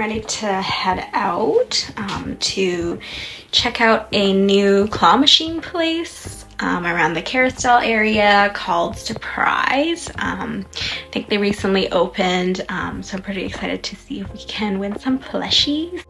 ready to head out to check out a new claw machine place around the Carousel area called Surprise. I think they recently opened, so I'm pretty excited to see if we can win some plushies.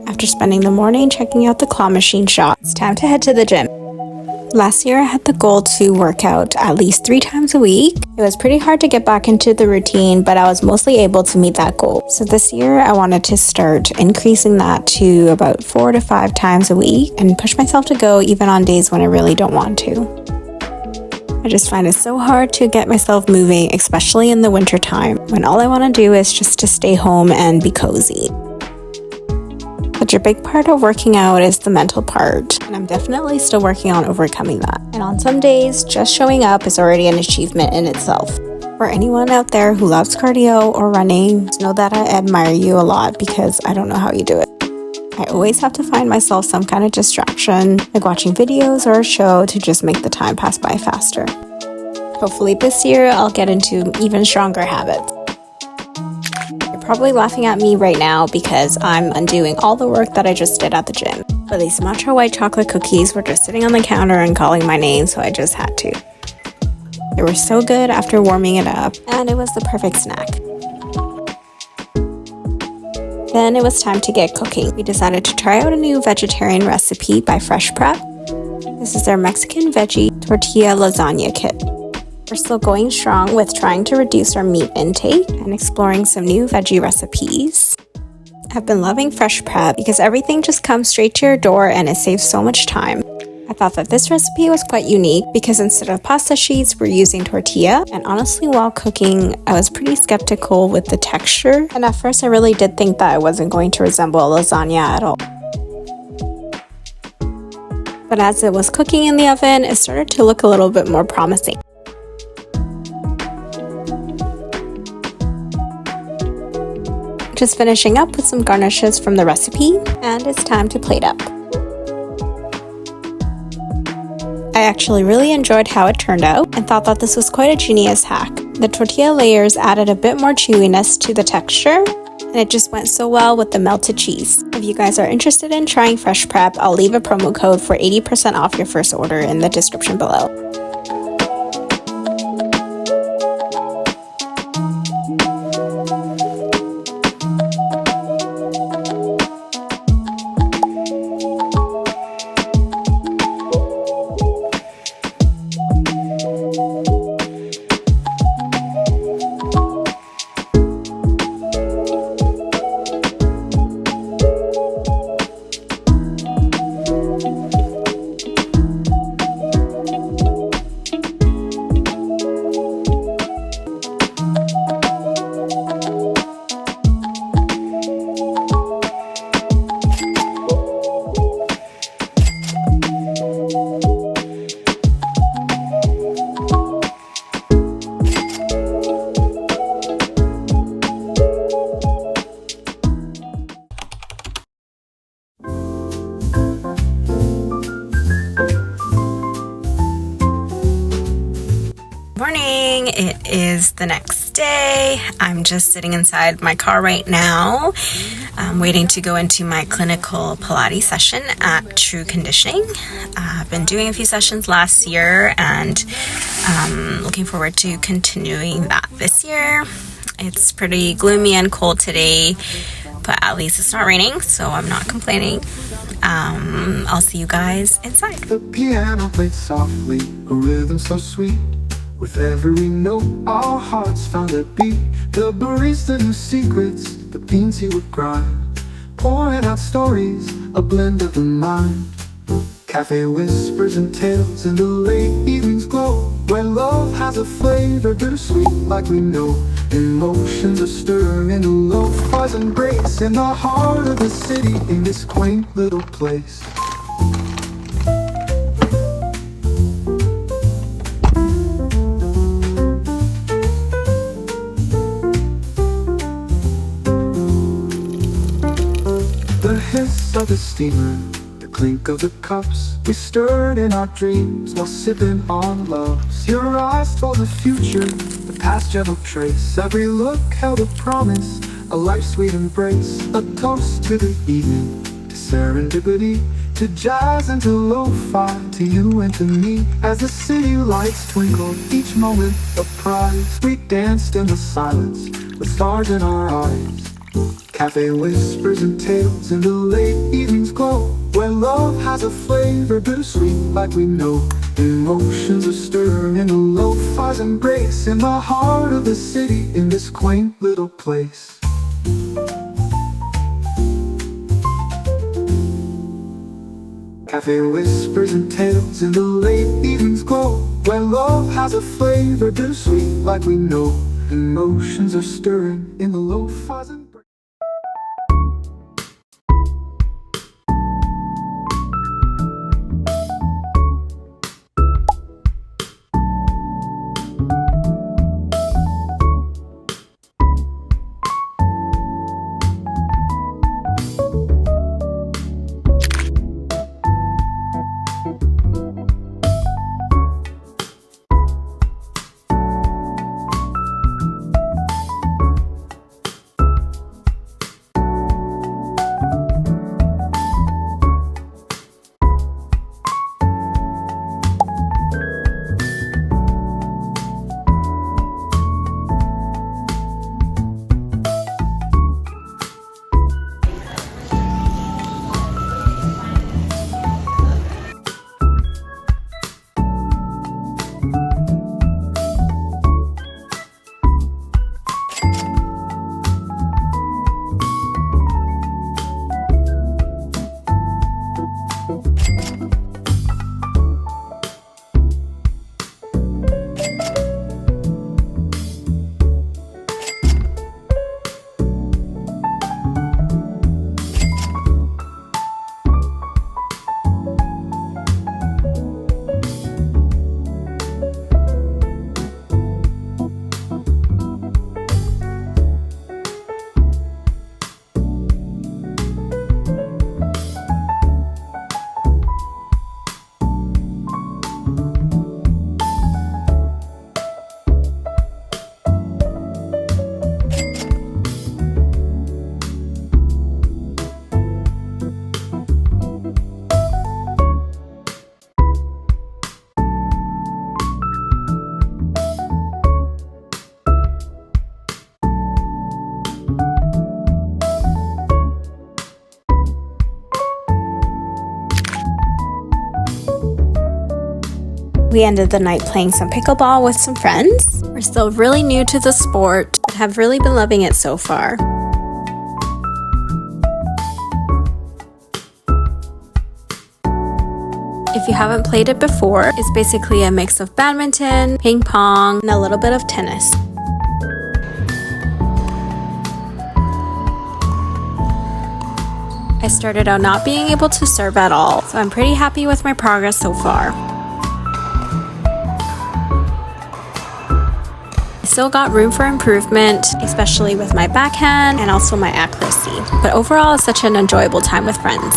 After spending the morning checking out the claw machine shop, it's time to head to the gym. Last year I had the goal to work out at least 3 times a week. It was pretty hard to get back into the routine, but I was mostly able to meet that goal. So this year I wanted to start increasing that to about 4 to 5 times a week and push myself to go even on days when I really don't want to. I just find it so hard to get myself moving, especially in the winter time, when all I want to do is just to stay home and be cozy. But your big part of working out is the mental part, and I'm definitely still working on overcoming that. And on some days, just showing up is already an achievement in itself. For anyone out there who loves cardio or running, know that I admire you a lot because I don't know how you do it. I always have to find myself some kind of distraction, like watching videos or a show to just make the time pass by faster. Hopefully this year I'll get into even stronger habits. Probably laughing at me right now because I'm undoing all the work that I just did at the gym. But these matcha white chocolate cookies were just sitting on the counter and calling my name, so I just had to. They were so good after warming it up, and it was the perfect snack. Then it was time to get cooking. We decided to try out a new vegetarian recipe by Fresh Prep. This is their Mexican veggie tortilla lasagna kit. We're still going strong with trying to reduce our meat intake and exploring some new veggie recipes. I've been loving Fresh Prep because everything just comes straight to your door and it saves so much time. I thought that this recipe was quite unique because instead of pasta sheets, we're using tortilla. And honestly, while cooking, I was pretty skeptical with the texture. And at first, I really did think that it wasn't going to resemble a lasagna at all. But as it was cooking in the oven, it started to look a little bit more promising. Just finishing up with some garnishes from the recipe, and it's time to plate up. I actually really enjoyed how it turned out and thought that this was quite a genius hack. The tortilla layers added a bit more chewiness to the texture, and it just went so well with the melted cheese. If you guys are interested in trying Fresh Prep, I'll leave a promo code for 80% off your first order in the description below. It is the next day. I'm just sitting inside my car right now. I'm waiting to go into my clinical Pilates session at True Conditioning. I've been doing a few sessions last year and looking forward to continuing that this year. It's pretty gloomy and cold today, but at least it's not raining, so I'm not complaining. I'll see you guys inside. The piano played softly, a rhythm so sweet. With every note, our hearts found a beat. The barista knew secrets, the beans he would grind, pouring out stories, a blend of the mind. Cafe whispers and tales in the late evening's glow, where love has a flavor bittersweet like we know. Emotions are stirring in a lo-fi's embrace, in the heart of the city, in this quaint little place. The hiss of the steamer, the clink of the cups, we stirred in our dreams while sipping on loves. Your eyes told the future, the past gentle trace. Every look held a promise, a life-sweet embrace. A toast to the evening, to serendipity, to jazz and to lo-fi, to you and to me. As the city lights twinkled, each moment a prize, we danced in the silence with stars in our eyes. Cafe whispers and tales in the late evening's glow, where love has a flavor bittersweet like we know. Emotions are stirring in a lo-fi's embrace, in the heart of the city, in this quaint little place. Cafe whispers and tales in the late evening's glow, where love has a flavor bittersweet like we know. Emotions are stirring in the lo-fi's embrace. We ended the night playing some pickleball with some friends. We're still really new to the sport, but have really been loving it so far. If you haven't played it before, it's basically a mix of badminton, ping pong, and a little bit of tennis. I started out not being able to serve at all, so I'm pretty happy with my progress so far. I still got room for improvement, especially with my backhand and also my accuracy, but overall it's such an enjoyable time with friends.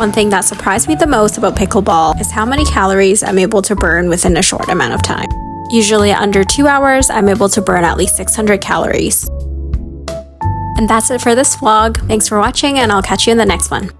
One thing that surprised me the most about pickleball is how many calories I'm able to burn within a short amount of time. Usually under 2 hours, I'm able to burn at least 600 calories. And that's it for this vlog. Thanks for watching, and I'll catch you in the next one.